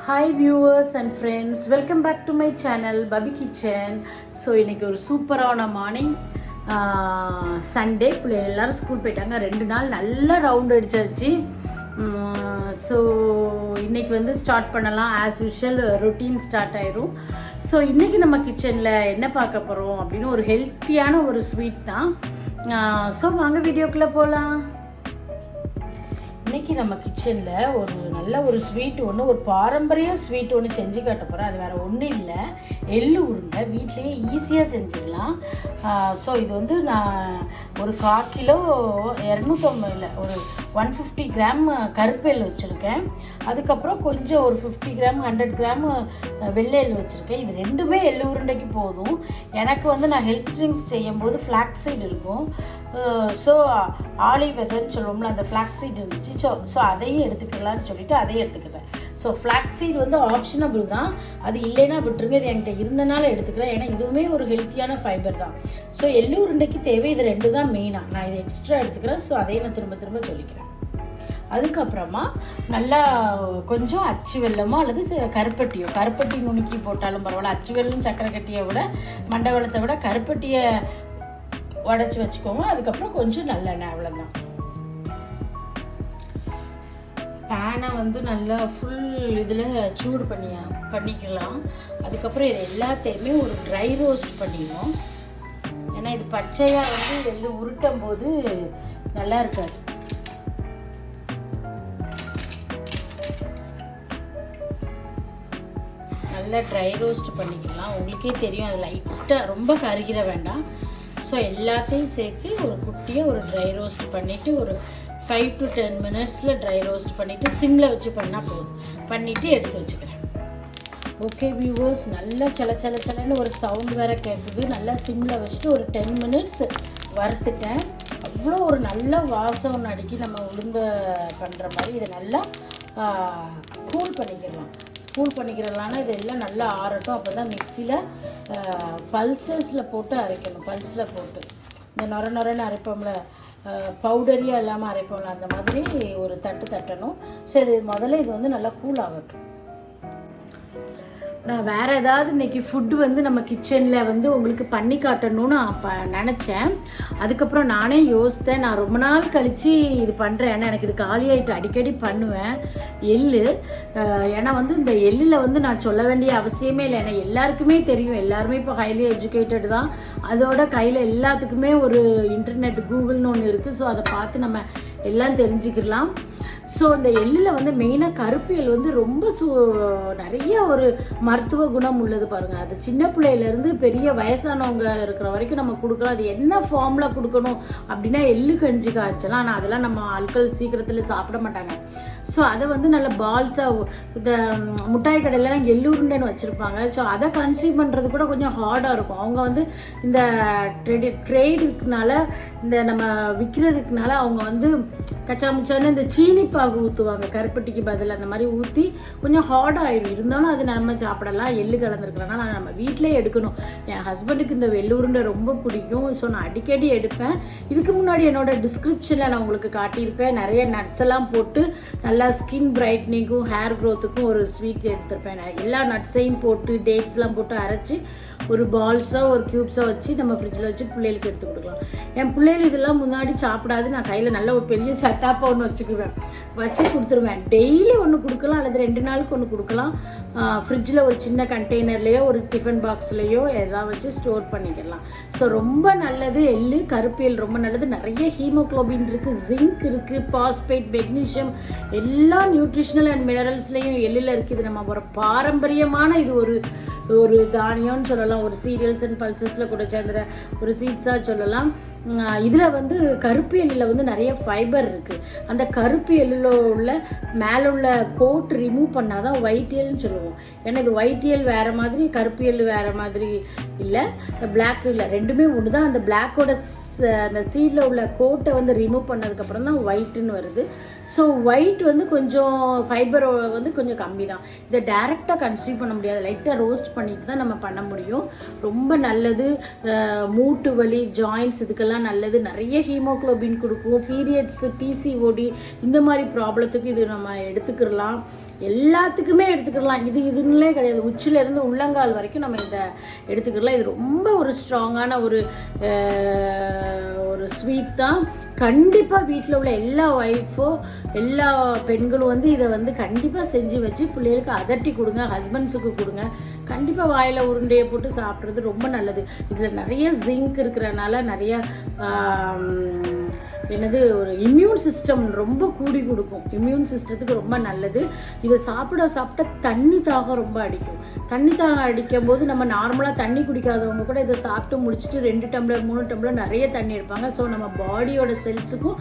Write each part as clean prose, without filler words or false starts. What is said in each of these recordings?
Hi viewers and friends, welcome back to my channel Bubby Kitchen. So இன்னைக்கு ஒரு சூப்பரான morning Sunday. பிள்ளைங்க எல்லாரும் ஸ்கூல் போயிட்டாங்க. 2 நாள் நல்லா ரவுண்ட் அடிச்சாச்சு. ஸோ இன்னைக்கு வந்து ஸ்டார்ட் பண்ணலாம். ஆஸ் யூஷுவல் ரொட்டீன் ஸ்டார்ட் ஆயிரும். ஸோ இன்னைக்கு நம்ம கிச்சனில் என்ன பார்க்க போகிறோம் அப்படின்னு ஒரு ஹெல்த்தியான ஒரு ஸ்வீட் தான். ஸோ வாங்க வீடியோக்குள்ளே போகலாம். இன்றைக்கி நம்ம கிச்சனில் ஒரு நல்ல ஒரு ஸ்வீட் ஒன்று, ஒரு பாரம்பரிய ஸ்வீட் ஒன்று செஞ்சு காட்ட போகிறேன். அது வேறு ஒன்றும் இல்லை, எள்ளு உருண்டை. வீட்லேயே ஈஸியாக செஞ்சுக்கலாம். ஸோ இது வந்து நான் ஒரு 1/4 கிலோ 250 இல்லை, ஒரு 150 கிராம் கருப்பு எள் வச்சுருக்கேன். அதுக்கப்புறம் கொஞ்சம் ஒரு 50 கிராம் 100 கிராம் வெள்ளை எள் வச்சுருக்கேன். இது ரெண்டுமே எள்ளு உருண்டைக்கு போதும். எனக்கு வந்து நான் ஹெல்த் ட்ரிங்க்ஸ் செய்யும்போது ஃப்ளாக்ஸீட் இருக்கும். ஸோ ஆலிவ் வெதர்ன்னு சொல்லுவோம்ல, அந்த ஃப்ளாக்ஸீட் இருந்துச்சு. ஸோ அதையும் எடுத்துக்கலான்னு சொல்லிட்டு அதையும் எடுத்துக்கிறேன். ஸோ ஃப்ளாக்ஸீட் வந்து ஆப்ஷனபிள் தான், அது இல்லைன்னா விட்டுருங்க. இது என்கிட்ட இருந்தனால எடுத்துக்கிறேன், ஏன்னா இதுவுமே ஒரு ஹெல்த்தியான ஃபைபர் தான். ஸோ எள்ளு உருண்டைக்கு தேவை இது 2 தான் மெயினாக. நான் இதை எக்ஸ்ட்ரா எடுத்துக்கிறேன். ஸோ அதையும் நான் திரும்ப திரும்ப சொல்லிக்கிறேன். அதுக்கப்புறமா நல்லா கொஞ்சம் அச்சு வெல்லமோ அல்லது கருப்பட்டி நுணுக்கி போட்டாலும் பரவாயில்ல. அச்சு வெல்லம் சக்கரை கட்டியை விட, மண்டை வெல்லத்தை விட கருப்பட்டியை உடச்சி வச்சுக்கோங்க. அதுக்கப்புறம் கொஞ்சம் நல்லெண்ணெய், அவ்வளோதான். பேனை வந்து நல்லா ஃபுல் இதில் சூடு பண்ணிக்கலாம். அதுக்கப்புறம் இது எல்லாத்தையுமே ஒரு ட்ரை ரோஸ்ட் பண்ணிடுவோம். ஏன்னா இது பச்சையாக வந்து எள்ளு உருட்டும் போது நல்லா இருக்காது. நல்லா ட்ரை ரோஸ்ட் பண்ணிக்கலாம். உங்களுக்கே தெரியும், அது லைட்டாக ரொம்ப கருகிற வேண்டாம். ஸோ எல்லாத்தையும் சேர்த்து ஒரு குட்டியாக ஒரு ட்ரை ரோஸ்ட் பண்ணிவிட்டு ஒரு 5 to 10 மினிட்ஸில் ட்ரை ரோஸ்ட் பண்ணிவிட்டு சிம்மில் வச்சு பண்ணால் போதும். பண்ணிவிட்டு எடுத்து வச்சுக்கிறேன். ஓகே வியூவர்ஸ், நல்லா சலன்னு ஒரு சவுண்ட் வேறு கேட்குது. நல்லா சிம்மில் வச்சுட்டு ஒரு 10 மினிட்ஸ் வறுத்துட்டேன். அவ்வளோ ஒரு நல்ல வாசம் ஒன்று அடிக்கி நம்ம உளுந்த பண்ணுற மாதிரி. இதை நல்லா கூல் பண்ணிக்கிறலாம்னா இதெல்லாம் நல்லா ஆறட்டும். அப்போ தான் மிக்சியில் பல்சஸில் போட்டு அரைக்கணும். பல்ஸில் போட்டு இந்த நொரன்னு அரைப்போம்ல, பவுடரியாக இல்லாமல் அரைப்போம்ல, அந்த மாதிரி ஒரு தட்டணும். ஸோ இது முதல்ல இது வந்து நல்லா கூல் ஆகட்டும். நான் வேறு ஏதாவது இன்றைக்கி ஃபுட்டு வந்து நம்ம கிச்சனில் வந்து உங்களுக்கு பண்ணி காட்டணும்னு நினச்சேன். அதுக்கப்புறம் நானே யோசித்தேன். நான் ரொம்ப நாள் கழித்து இது பண்ணுறேன். ஏன்னா எனக்கு இது காலியாகிட்டு அடிக்கடி பண்ணுவேன் எள்ளு. ஏன்னா வந்து இந்த எள்ளில் வந்து நான் சொல்ல வேண்டிய அவசியமே இல்லை. ஏன்னா எல்லாருக்குமே தெரியும், எல்லாருமே இப்போ ஹைலி எஜுகேட்டட் தான். அதோட கையில் எல்லாத்துக்குமே ஒரு இன்டர்நெட், கூகுள்னு ஒன்று இருக்குது. ஸோ அதை பார்த்து நம்ம எல்லாம் தெரிஞ்சுக்கலாம். ஸோ இந்த எள்ளில் வந்து மெயினாக கருப்பு எள் வந்து ரொம்ப நிறைய ஒரு மருத்துவ குணம் உள்ளது பாருங்கள். அது சின்ன பிள்ளையிலேருந்து பெரிய வயசானவங்க இருக்கிற வரைக்கும் நம்ம கொடுக்கலாம். அது என்ன ஃபார்மில் கொடுக்கணும் அப்படின்னா எள்ளு கஞ்சி காய்ச்சலாம். ஆனால் அதெல்லாம் நம்ம ஆட்கள் சீக்கிரத்தில் சாப்பிட மாட்டாங்க. ஸோ அதை வந்து நல்ல பால்ஸாக இந்த முட்டாய் கடையிலலாம் எள்ளு உருண்டைன்னு வச்சுருப்பாங்க. ஸோ அதை கன்சியூம் பண்ணுறது கூட கொஞ்சம் ஹார்டாக இருக்கும். அவங்க வந்து இந்த ட்ரேடுக்குனால, இந்த நம்ம விற்கிறதுக்குனால அவங்க வந்து கச்சாமுச்சான்னு இந்த சீனி பாகு ஊற்றுவாங்க கருப்பட்டிக்கு பதில். அந்த மாதிரி ஊற்றி கொஞ்சம் ஹார்டாக ஆகிடும். இருந்தாலும் அது நம்ம சாப்பிடலாம். எள்ளு கலந்துருக்குறாங்க. நான் நம்ம வீட்டிலே எடுக்கணும். என் ஹஸ்பண்டுக்கு இந்த எள்ளு உருண்டை ரொம்ப பிடிக்கும். ஸோ நான் அடிக்கடி எடுப்பேன். இதுக்கு முன்னாடி என்னோட டிஸ்கிரிப்ஷனில் நான் உங்களுக்கு காட்டியிருப்பேன். நிறைய நட்ஸ் எல்லாம் போட்டு நல்லா ஸ்கின் பிரைட்னிங்கும் ஹேர் க்ரோத்துக்கும் ஒரு ஸ்வீட் எடுத்திருப்பேன். எல்லா நட்ஸையும் போட்டு டேட்ஸ்லாம் போட்டு அரைச்சி ஒரு பால்ஸாக ஒரு க்யூப்ஸாக வச்சு நம்ம ஃப்ரிட்ஜில் வச்சு பிள்ளைகளுக்கு எடுத்து கொடுக்கலாம். என் பிள்ளைகள் இதெல்லாம் முன்னாடி சாப்பிடாது. நான் கையில் நல்ல ஒரு பெரிய சட்டாப்பா ஒன்று வச்சு கொடுத்துருவேன். டெய்லி ஒன்று கொடுக்கலாம் அல்லது 2 நாளுக்கு ஒன்று கொடுக்கலாம். ஃப்ரிட்ஜில் ஒரு சின்ன கண்டெய்னர்லேயோ ஒரு டிஃபன் பாக்ஸ்லேயோ எதாவது வச்சு ஸ்டோர் பண்ணிக்கலாம். ஸோ ரொம்ப நல்லது எள்ளு, கருப்பு எள் ரொம்ப நல்லது. நிறைய ஹீமோக்ளோபின் இருக்குது, ஜிங்க் இருக்குது, பாஸ்பேட், மெக்னீஷியம், எல்லா நியூட்ரிஷனல் அண்ட் மினரல்ஸ்லேயும் எள்ளில் இருக்குது. இது நம்ம ஒரு பாரம்பரியமான இது ஒரு தானியம்னு சொல்லலாம். ஒரு சீரியல்ஸ் அண்ட் பல்சஸில் கூட சேர்ந்துற ஒரு சீட்ஸாக சொல்லலாம். இதில் வந்து கருப்பு எள்ளில் வந்து நிறைய ஃபைபர் இருக்குது. அந்த கருப்பு எள்ளில் உள்ள மேலே உள்ள கோட் ரிமூவ் பண்ணால் தான் ஒயிட் எள்னு சொல்லுவோம். ஏன்னா இது ஒயிட் எள் வேறு மாதிரி, கருப்பு எள் வேறு மாதிரி இல்லை, பிளாக் இல்லை, ரெண்டுமே ஒன்று தான். அந்த பிளாக்கோட அந்த சீடில் உள்ள கோட்டை வந்து ரிமூவ் பண்ணதுக்கப்புறம் தான் ஒயிட்டுன்னு வருது. ஸோ ஒயிட் வந்து கொஞ்சம் ஃபைபர் வந்து கொஞ்சம் கம்மி தான். இதை டைரெக்டாக கன்சியூம் பண்ண முடியாது. லைட்டாக ரோஸ்ட் பண்ணிட்டு தான் நம்ம பண்ண முடியும். ரொம்ப நல்லது. மூட்டு வலி, ஜாயின்ட்ஸ், இதுக்கெல்லாம் கண்ணுக்கெல்லாம் நல்லது, நிறைய ஹீமோக்ளோபின் கொடுக்கும். பீரியட்ஸு, பிசிஓடி இந்த மாதிரி ப்ராப்ளத்துக்கு இது நம்ம எடுத்துக்கிடலாம். எல்லாத்துக்குமே எடுத்துக்கிடலாம். இதுன்னே கிடையாது, உச்சிலேருந்து உள்ளங்கால் வரைக்கும் நம்ம இதை எடுத்துக்கிடலாம். இது ரொம்ப ஒரு ஸ்ட்ராங்கான ஒரு ஸ்வீட் தான். கண்டிப்பாக வீட்டில் உள்ள எல்லா ஒய்ஃபோ எல்லா பெண்களும் வந்து இதை வந்து கண்டிப்பாக செஞ்சு வச்சு பிள்ளைகளுக்கு அதட்டி கொடுங்க, ஹஸ்பண்ட்ஸுக்கு கொடுங்க. கண்டிப்பாக வாயில் உருண்டையை போட்டு சாப்பிட்றது ரொம்ப நல்லது. இதில் நிறைய ஜிங்க் இருக்கிறனால நிறைய ஒரு இம்யூன் சிஸ்டம் ரொம்ப கூடி கொடுக்கும். இம்யூன் சிஸ்டத்துக்கு ரொம்ப நல்லது. இதை சாப்பிட்ட தண்ணி தாகம் ரொம்ப அடிக்கும். தண்ணி தாகம் அடிக்கும் போது நம்ம நார்மலாக தண்ணி குடிக்காதவங்க கூட இதை சாப்பிட்டு முடிச்சுட்டு 2 டம்ளர் 3 டம்ளர் நிறைய தண்ணி எடுப்பாங்க. ஸோ நம்ம பாடியோட செல்ஸுக்கும்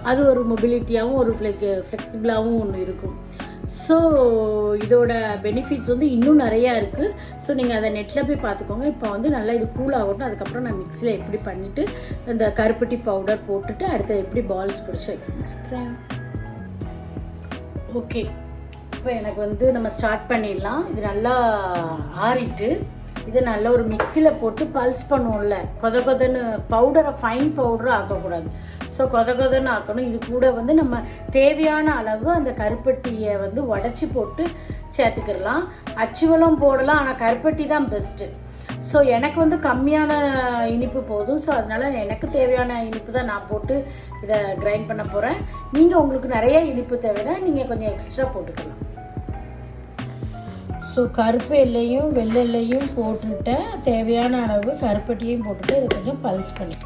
அது ஒரு மொபிலிட்டியாகவும் ஒரு ஃப்ளெக்சிபிளாகவும் ஒன்று இருக்கும். ஸோ இதோட பெனிஃபிட்ஸ் வந்து இன்னும் நிறையா இருக்குது. ஸோ நீங்கள் அதை நெட்டில் போய் பார்த்துக்கோங்க. இப்போ வந்து நல்லா இது கூல் ஆகட்டும். அதுக்கப்புறம் நான் மிக்ஸியில் எப்படி பண்ணிவிட்டு இந்த கருப்பட்டி பவுடர் போட்டுட்டு அடுத்து எப்படி பால்ஸ் பிடிச்சி வைக்கிறேன். ஓகே, இப்போ எனக்கு வந்து நம்ம ஸ்டார்ட் பண்ணிடலாம். இது நல்லா ஆறிட்டு இது நல்லா ஒரு மிக்ஸியில் போட்டு பல்ஸ் பண்ணுவோம்ல, கொதன்னு பவுடரை ஃபைன் பவுடரை ஆக்கக்கூடாது. ஸோ கொதன்னு ஆக்கணும். இது கூட வந்து நம்ம தேவையான அளவு அந்த கருப்பட்டியை வந்து உடச்சி போட்டு சேர்த்துக்கிடலாம். அச்சுவலம் போடலாம், ஆனால் கருப்பட்டி தான் பெஸ்ட்டு. ஸோ எனக்கு வந்து கம்மியான இனிப்பு போதும். ஸோ அதனால் எனக்கு தேவையான இனிப்பு தான் நான் போட்டு இதை கிரைண்ட் பண்ண போகிறேன். நீங்கள் உங்களுக்கு நிறைய இனிப்பு தேவைன்னா நீங்கள் கொஞ்சம் எக்ஸ்ட்ரா போட்டுக்கலாம். ஸோ கருப்பு எல்லையும் வெள்ளை எல்லையும் போட்டுட்டேன். தேவையான அளவு கருப்பட்டியும் போட்டுட்டு இதை கொஞ்சம் பல்ஸ் பண்ணி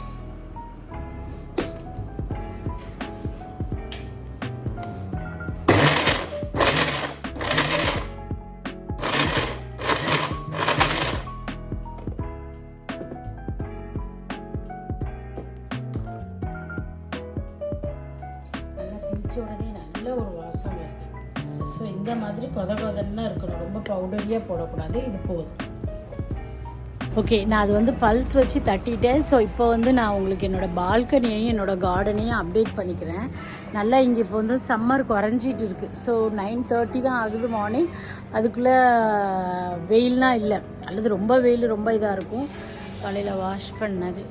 நல்லா திரிச்ச உடனே நல்ல ஒரு வாசம் வருது. ஸோ இந்த மாதிரி கொதன்னு தான் இருக்கணும், ரொம்ப பவுடரியாக போடக்கூடாது. இது போதும். ஓகே, நான் அது வந்து பல்ஸ் வச்சு தட்டிட்டேன். ஸோ இப்போ வந்து நான் உங்களுக்கு என்னோடய பால்கனியையும் என்னோடய கார்டனையும் அப்டேட் பண்ணிக்கிறேன். நல்லா இங்கே இப்போ வந்து சம்மர் குறைஞ்சிட்டு இருக்குது. ஸோ 9:30 தான் ஆகுது மார்னிங். அதுக்குள்ளே வெயில்லாம் இல்லை, அல்லது ரொம்ப வெயில் ரொம்ப இதாக இருக்கும். காலையில் வாஷ் பண்ணது.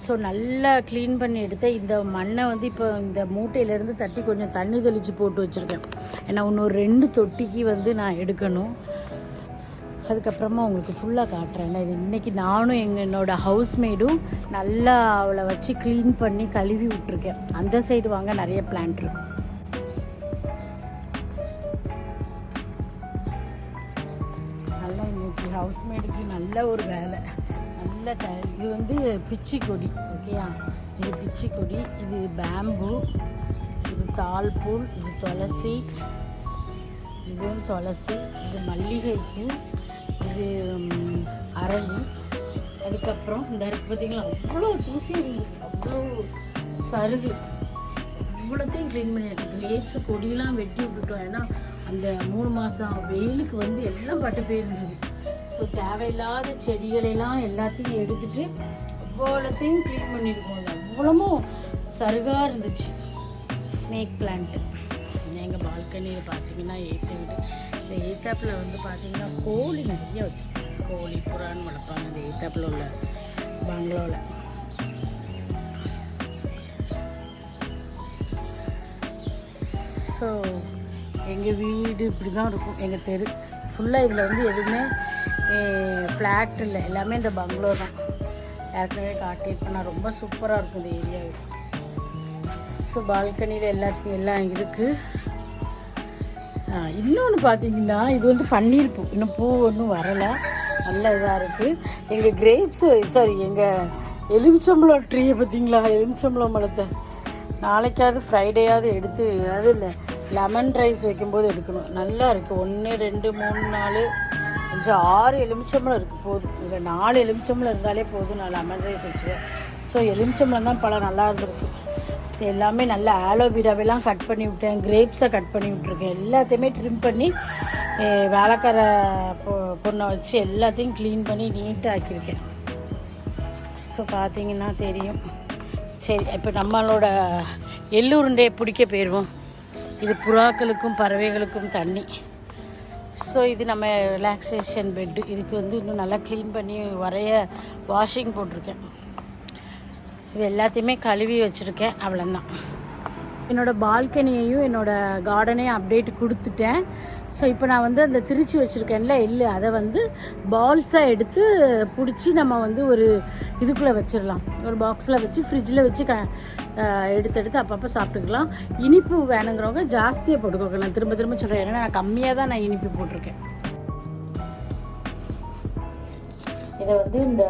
ஸோ நல்லா க்ளீன் பண்ணி எடுத்தேன். இந்த மண்ணை வந்து இப்போ இந்த மூட்டையிலேருந்து தட்டி கொஞ்சம் தண்ணி தெளித்து போட்டு வச்சுருக்கேன். ஏன்னா இன்னொரு 2 தொட்டிக்கு வந்து நான் எடுக்கணும். அதுக்கப்புறமா உங்களுக்கு ஃபுல்லாக காட்டுறேன். இது இன்றைக்கி நானும் என்னோடய ஹவுஸ்மேடும் நல்லா அவளை வச்சு க்ளீன் பண்ணி கழுவி விட்ருக்கேன். அந்த சைடு வாங்க நிறைய பிளான்ட் இருக்கும். நல்லா இன்றைக்கி ஹவுஸ்மேடுக்கு நல்ல ஒரு வேலை. நல்ல இது வந்து பிச்சி கொடி. ஓகேயா, இது பிச்சி கொடி, இது பேம்பு, இது தாழ்பூல், இது துளசி, இதுவும் துளசி, இது மல்லிகைப்பூ, இது அரளி. அதுக்கப்புறம் இந்த இருக்குது பார்த்திங்களா, அவ்வளோ தூசி இருந்துச்சு, அவ்வளோ சருகு. இவ்வளோத்தையும் க்ளீன் பண்ணியாச்சு. கிரேப்ஸு கொடியெல்லாம் வெட்டி விட்டுட்டோம். ஏன்னா அந்த 3 மாதம் வெயிலுக்கு வந்து எல்லாம் பட்டு போயிருந்தது. ஸோ தேவையில்லாத செடிகளெல்லாம் எல்லாத்தையும் எடுத்துகிட்டு அவ்வளோத்தையும் க்ளீன் பண்ணியிருக்கோம். அவ்வளவும் சருகாக இருந்துச்சு. ஸ்னேக் பிளான்ட்டு எங்கள் பால்கனியில் பார்த்தீங்கன்னா ஏற்ற வீடு. இந்த ஏத்தாப்பில் வந்து பார்த்தீங்கன்னா கோழி நிறைய வச்சுருக்கோம். கோழி புறான்னு வளர்ப்பாங்க இந்த ஏத்தாப்பில் உள்ள பங்களாவில். ஸோ எங்கள் வீடு இப்படி தான் இருக்கும். எங்கள் தெரு ஃபுல்லாக இதில் வந்து எதுவுமே ஃப்ளாட் இல்லை, எல்லாமே இந்த பங்களோ தான். ஏற்கனவே காட்டியிருப்பேன் நான். ரொம்ப சூப்பராக இருக்கும் இந்த ஏரியாவில். ஸோ பால்கனியில் எல்லாம் இருக்குது. இன்னொன்று பார்த்தீங்கன்னா இது வந்து பன்னீர் பூ. இன்னும் பூ ஒன்றும் வரலை, நல்ல இதாக இருக்குது. எங்கள் எங்கள் எலுமிச்சம்பழம் ட்ரீயை பார்த்தீங்களா, எலுமிச்சம்பழம் மரத்தை நாளைக்காவது ஃப்ரைடேயாவது எடுத்து, அது இல்லை லெமன் ரைஸ் வைக்கும்போது எடுக்கணும். நல்லா இருக்குது. 1 2 3 4 5 6 எலுமிச்சம்பழம் இருக்குது. போதும், இல்லை 4 எலுமிச்சம்பழம் இருந்தாலே போதும், நான் லெமன் ரைஸ் வச்சுருவேன். ஸோ எலுமிச்சம்பழம் தான் பழம் நல்லா இருந்திருக்கு. எல்லாமே நல்லா ஆலோவேராவெல்லாம் கட் பண்ணி விட்டேன், கிரேப்ஸை கட் பண்ணி விட்ருக்கேன். எல்லாத்தையுமே ட்ரிம் பண்ணி வேலைக்கார பொண்ணை வச்சு எல்லாத்தையும் க்ளீன் பண்ணி நீட்டாக ஆக்கியிருக்கேன். ஸோ பார்த்தீங்கன்னா தெரியும். சரி, இப்போ நம்மளோட எள்ளுருண்டையை பிடிக்க போயிடுவோம். இது புறாக்களுக்கும் பறவைகளுக்கும் தண்ணி. ஸோ இது நம்ம ரிலாக்ஸேஷன் பெட்டு. இதுக்கு வந்து இன்னும் நல்லா க்ளீன் பண்ணி வாஷிங் போட்டிருக்கேன். இது எல்லாத்தையுமே கழுவி வச்சுருக்கேன். அவ்வளோதான். என்னோடய பால்கனியையும் என்னோடய கார்டனையும் அப்டேட் கொடுத்துட்டேன். ஸோ இப்போ நான் வந்து அந்த திரிச்சு வச்சுருக்கேன்ல எள்ளு, அதை வந்து பால்ஸாக எடுத்து பிடிச்சி நம்ம வந்து ஒரு இதுக்குள்ளே வச்சிடலாம். ஒரு பாக்ஸில் வச்சு ஃப்ரிட்ஜில் வச்சு எடுத்து அப்பப்போ சாப்பிட்டுக்கலாம். இனிப்பு வேணுங்கிறவங்க ஜாஸ்தியாக போட்டுக்கோங்க. நான் திரும்ப திரும்ப சொல்கிறேன், ஏன்னா நான் கம்மியாக தான் நான் இனிப்பு போட்டிருக்கேன். இதை வந்து இந்த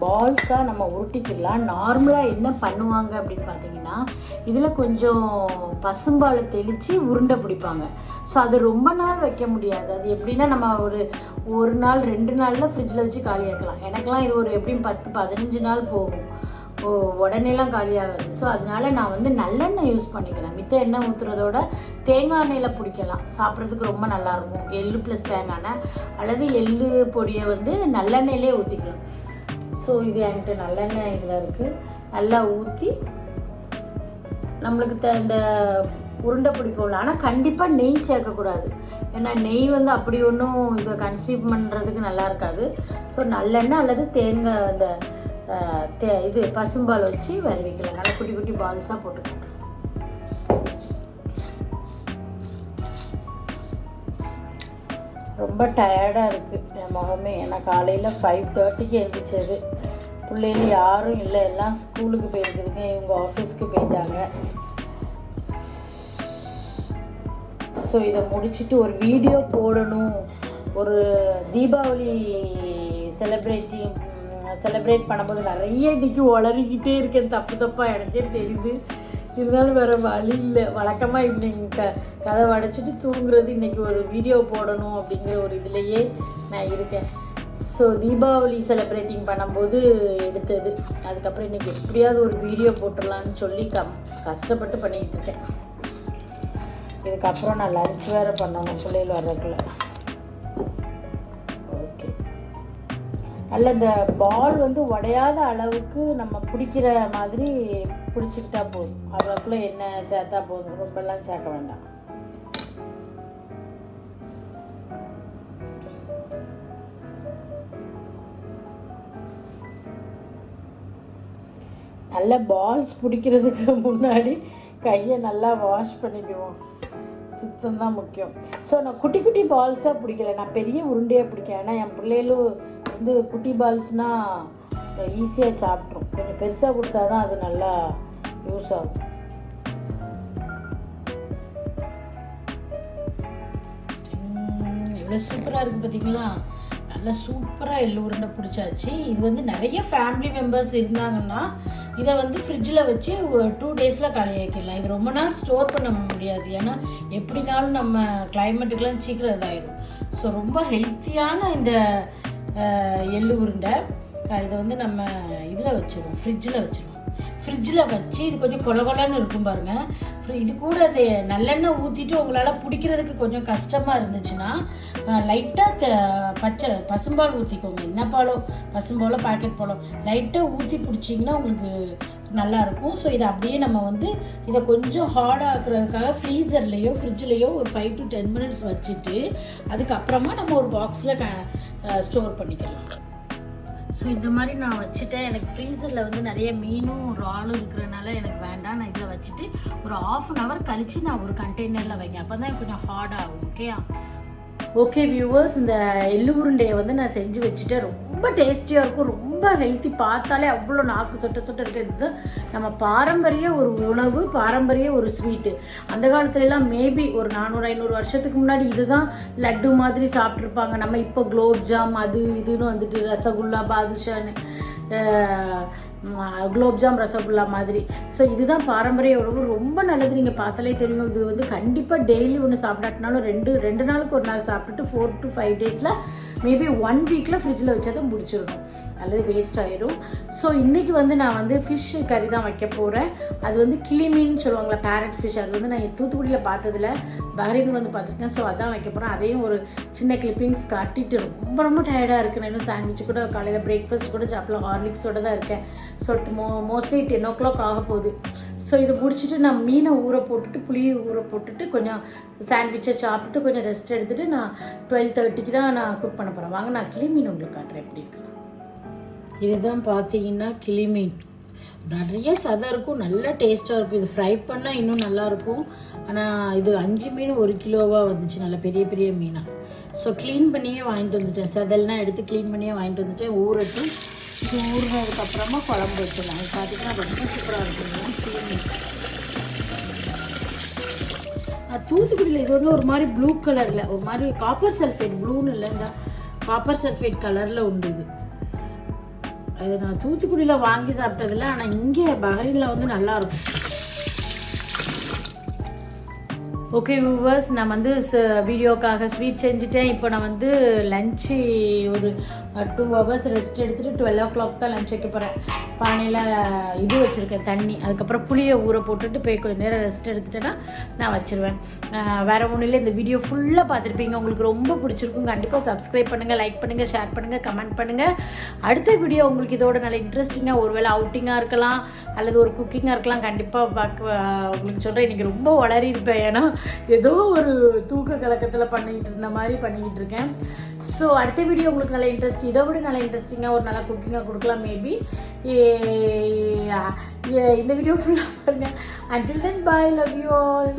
பால்ஸாக நம்ம உருட்டிக்கலாம். நார்மலாக என்ன பண்ணுவாங்க அப்படின்னு பார்த்தீங்கன்னா, இதில் கொஞ்சம் பசும்பாலை தெளித்து உருண்டை பிடிப்பாங்க. ஸோ அது ரொம்ப நாள் வைக்க முடியாது. அது எப்படின்னா நம்ம ஒரு நாள் 2 நாளில் ஃப்ரிட்ஜில் வச்சு காலியாக்கலாம். எனக்கெலாம் இது ஒரு எப்படியும் 10-15 நாள் போகும். உடனேலாம் காலியாகாது. ஸோ அதனால நான் வந்து நல்லெண்ணெய் யூஸ் பண்ணிக்கிறேன். மித்த எண்ணெய் ஊற்றுறதோட தேங்காய் எண்ணெயில் பிடிக்கலாம். சாப்பிட்றதுக்கு ரொம்ப நல்லாயிருக்கும். எள்ளு ப்ளஸ் தேங்காய் எண்ணெய் அல்லது எள்ளு பொடியை வந்து நல்லெண்ணெயிலே ஊற்றிக்கலாம். ஸோ இது என்கிட்ட நல்லெண்ணெய் இதில் இருக்குது. நல்லா ஊற்றி நம்மளுக்கு இந்த உருண்டை பிடிப்போம்ல, ஆனால் கண்டிப்பாக நெய் சேர்க்கக்கூடாது. ஏன்னா நெய் வந்து அப்படி ஒன்றும் இதை கன்சியூம் பண்ணுறதுக்கு நல்லா இருக்காது. ஸோ நல்லெண்ணெய் அல்லது தேங்காய் இந்த இது பசும்பால் வச்சு வருவிக்கலாம். நல்லா குட்டி குட்டி பால்ஸாக போட்டுக்கலாம். ரொம்ப டயர்டாக இருக்குது என் முகமே. ஏன்னா காலையில் 5:30க்கு எழுந்திரிச்சது. பிள்ளைகள் யாரும் இல்லை, எல்லாம் ஸ்கூலுக்கு போயிருக்குதுங்க. இவங்க ஆஃபீஸ்க்கு போயிட்டாங்க. ஸோ இதை முடிச்சுட்டு ஒரு வீடியோ போடணும். ஒரு தீபாவளி செலிப்ரேட் பண்ணும்போது நிறைய இன்றைக்கி உளறிக்கிட்டே இருக்கேன். தப்பாக எனக்கே தெரியுது. இருந்தாலும் வேறு வழி இல்லை. வழக்கமாக இன்னைக்கு கதை அடைச்சிட்டு தூங்குறது. இன்றைக்கி ஒரு வீடியோ போடணும் அப்படிங்கிற ஒரு இதுலேயே நான் இருக்கேன். ஸோ தீபாவளி செலிப்ரேட்டிங் பண்ணும்போது எடுத்தது. அதுக்கப்புறம் இன்றைக்கி எப்படியாவது ஒரு வீடியோ போட்டுடலான்னு சொல்லி கஷ்டப்பட்டு பண்ணிக்கிட்டு இருக்கேன். இதுக்கப்புறம் நான் லன்ச் வேறு பண்ணணும் பிள்ளைகள் வர்றதுக்குள்ள. ஓகே, நல்ல இந்த பால் வந்து உடையாத அளவுக்கு நம்ம பிடிக்கிற மாதிரி பிடிச்சிக்கிட்டா போதும். அவ்வளோக்குள்ளே எண்ணெய் சேர்த்தா போதும். ரொம்பலாம் சேர்க்க வேண்டாம். நல்ல பால்ஸ் பிடிக்கிறதுக்கு முன்னாடி கையை நல்லா வாஷ் பண்ணிக்குவோம். சுத்தம் தான் முக்கியம். ஸோ நான் குட்டி குட்டி பால்ஸாக பிடிக்கல, நான் பெரிய உருண்டையாக பிடிக்கேன். ஏன்னா என் பிள்ளைகளும் வந்து குட்டி பால்ஸ்னால் ஈஸியாக சாப்பிட்ரும். கொஞ்சம் பெருசாக கொடுத்தா தான் அது நல்லா யூஸ் ஆகும். எவ்வளோ சூப்பராக இருக்குது பார்த்தீங்களா? நல்லா சூப்பராக எள்ளு உருண்டை பிடிச்சாச்சு. இது வந்து நிறைய ஃபேமிலி மெம்பர்ஸ் இருந்தாங்கன்னா இதை வந்து ஃப்ரிட்ஜில் வச்சு 2 டேஸில் காலியாக்கிடலாம். இது ரொம்ப நாள் ஸ்டோர் பண்ண முடியாது. ஏன்னா எப்படினாலும் நம்ம கிளைமேட்டுக்கெலாம் சீக்கிரம் இதாகிடும். ஸோ ரொம்ப ஹெல்த்தியான இந்த எள்ளு உருண்டை இதை வந்து நம்ம இதில் வச்சுருவோம், ஃப்ரிட்ஜில் வச்சுருவோம். ஃப்ரிட்ஜில் வச்சு இது கொஞ்சம் கொலகொலன்னு இருக்கும் பாருங்கள். இது கூட அது நல்லெண்ணெய் ஊற்றிட்டு உங்களால் பிடிக்கிறதுக்கு கொஞ்சம் கஷ்டமாக இருந்துச்சுன்னா லைட்டாக பசும்பால் ஊற்றிக்கோங்க. என்ன பாலோ, பசும்பாலோ பாக்கெட் பாலோ லைட்டாக ஊற்றி பிடிச்சிங்கன்னா உங்களுக்கு நல்லாயிருக்கும். ஸோ இதை அப்படியே நம்ம வந்து இதை கொஞ்சம் ஹார்ட் ஆக்குறதுக்காக ஃப்ரீசர்லேயோ ஃப்ரிட்ஜ்லேயோ ஒரு 5 to 10 minutes வச்சுட்டு அதுக்கப்புறமா நம்ம ஒரு பாக்ஸில் ஸ்டோர் பண்ணிக்கலாம். ஸோ இந்த மாதிரி நான் வச்சுட்டேன். எனக்கு ஃப்ரீசரில் வந்து நிறைய மீனும் இறாலும் இருக்கிறனால எனக்கு வேண்டாம். நான் இதில் வச்சுட்டு ஒரு 1/2 hour கழித்து நான் ஒரு கண்டெய்னரில் வைங்க. அப்போ தான் கொஞ்சம் ஹார்ட் ஆகும். ஓகே வியூவர்ஸ், இந்த எள்ளு உருண்டையை வந்து நான் செஞ்சு வச்சுட்டேன். ரொம்ப டேஸ்டியாக இருக்கும், ரொம்ப ஹெல்த்தி. பார்த்தாலே அவ்வளோ நாக்கு சொட்ட இருக்கிறது. நம்ம பாரம்பரிய ஒரு உணவு, பாரம்பரிய ஒரு ஸ்வீட்டு. அந்த காலத்துலலாம் மேபி ஒரு 400-500 வருஷத்துக்கு முன்னாடி இதுதான் லட்டு மாதிரி சாப்பிட்ருப்பாங்க. நம்ம இப்போ குலோப்ஜாம் அது இதுன்னு வந்துட்டு ரசகுல்லா, பாதுஷான்னு, குலோப்ஜாம், ரசகுல்லா மாதிரி. ஸோ இதுதான் பாரம்பரிய உணவு. ரொம்ப நல்லது. நீங்கள் பார்த்தாலே தெரியும். இது வந்து கண்டிப்பாக டெய்லி ஒன்று சாப்பிடாட்டினாலும் 2 நாளுக்கு ஒரு நாள் சாப்பிட்டுட்டு 4 to 5 days மேபி 1 week ஃப்ரிட்ஜில் வச்சா தான் முடிச்சிடணும், அல்லது வேஸ்ட் ஆகிடும். ஸோ இன்றைக்கி வந்து நான் வந்து ஃபிஷ் கறி தான் வைக்க போகிறேன். அது வந்து கிளிமீன்னு சொல்லுவாங்களா, பேரட் ஃபிஷ். அது வந்து நான் தூத்துக்குடியில் பார்த்ததில்ல, பஹ்ரைன் வந்து பார்த்துருக்கேன். ஸோ அதான் வைக்க போகிறேன். அதையும் ஒரு சின்ன கிளிப்பிங்ஸ் காட்டிட்டு ரொம்ப டயர்டாக இருக்குது. நான் இன்னும் சாண்ட்விச் கூட காலையில் பிரேக்ஃபாஸ்ட் கூட சாப்பிடலாம், ஹார்லிக்ஸோடு தான் இருக்கேன். ஸோ மோஸ்ட்லி 10 o'clock ஆக போகுது. ஸோ இதை முடிச்சுட்டு நான் மீனை ஊற போட்டுட்டு புளியை ஊற போட்டுட்டு கொஞ்சம் சாண்ட்விச்சை சாப்பிட்டுட்டு கொஞ்சம் ரெஸ்ட் எடுத்துகிட்டு நான் 12:30க்கு தான் நான் குக் பண்ண போகிறேன். வாங்க நான் கிளி மீன் உங்களுக்கு காட்டுறேன் எப்படி இருக்கு. இதுதான் பார்த்தீங்கன்னா கிளி மீன். நிறைய சதை இருக்கும், நல்ல டேஸ்ட்டாக இருக்கும். இது ஃப்ரை பண்ணால் இன்னும் நல்லாயிருக்கும். ஆனால் இது 5 மீன் 1 கிலோவாக வந்துச்சு, நல்ல பெரிய பெரிய மீனாக. ஸோ க்ளீன் பண்ணியே வாங்கிட்டு வந்துட்டேன், சதெல்லாம் எடுத்து க்ளீன் பண்ணியே வாங்கிட்டு வந்துட்டேன். ஊறட்டும், ஊறினதுக்கப்புறமா குழம்பு வச்சிடலாம். அது பார்த்திங்கன்னா ரொம்ப சூப்பராக இருக்கும். தூத்துக்குடியில் இது வந்து ஒரு மாதிரி ப்ளூ கலரில், ஒரு மாதிரி காப்பர் சல்ஃபேட், ப்ளூன்னு இல்லை, இந்த காப்பர் சல்ஃபேட் கலரில் உண்டு இது. அது நான் தூத்துக்குடியில் வாங்கி சாப்பிட்டதில்ல, ஆனால் இங்கே பஹ்ரைனில் வந்து நல்லாயிருக்கும். ஓகே வியூவர்ஸ், நான் வந்து வீடியோக்காக ஸ்வீட் செஞ்சுட்டேன். இப்போ நான் வந்து லஞ்சு ஒரு 2 hours ரெஸ்ட் எடுத்துகிட்டு 12 o'clock தான் லஞ்ச் வைக்க போகிறேன். பானையில் இது வச்சுருக்கேன் தண்ணி, அதுக்கப்புறம் புளியை ஊற போட்டுட்டு போய் கொஞ்சம் நேரம் ரெஸ்ட் எடுத்துட்டேன்னா நான் வச்சுருவேன். வேறு ஒன்றும் இல்லை. இந்த வீடியோ ஃபுல்லாக பார்த்துருப்பீங்க, உங்களுக்கு ரொம்ப பிடிச்சிருக்கும். கண்டிப்பாக சப்ஸ்கிரைப் பண்ணுங்கள், லைக் பண்ணுங்கள், ஷேர் பண்ணுங்கள், கமெண்ட் பண்ணுங்கள். அடுத்த வீடியோ உங்களுக்கு இதோட நல்ல இன்ட்ரெஸ்டிங்காக, ஒருவேளை அவுட்டிங்காக இருக்கலாம் அல்லது ஒரு குக்கிங்காக இருக்கலாம், கண்டிப்பாக உங்களுக்கு சொல்கிறேன். இன்றைக்கி ரொம்ப வளரி இருப்பேன், ஏன்னா ஏதோ ஒரு தூக்க கலக்கத்தில் பண்ணிக்கிட்டு இருந்த மாதிரி பண்ணிக்கிட்டு இருக்கேன். ஸோ அடுத்த வீடியோ உங்களுக்கு நல்ல இன்ட்ரெஸ்ட், இதை விட நல்ல இன்ட்ரெஸ்டிங்காக ஒரு நல்ல குக்கிங்காக கொடுக்கலாம் மேபி. இந்த வீடியோ ஃபுல்லாக பாருங்கள். Until then, bye, love you all.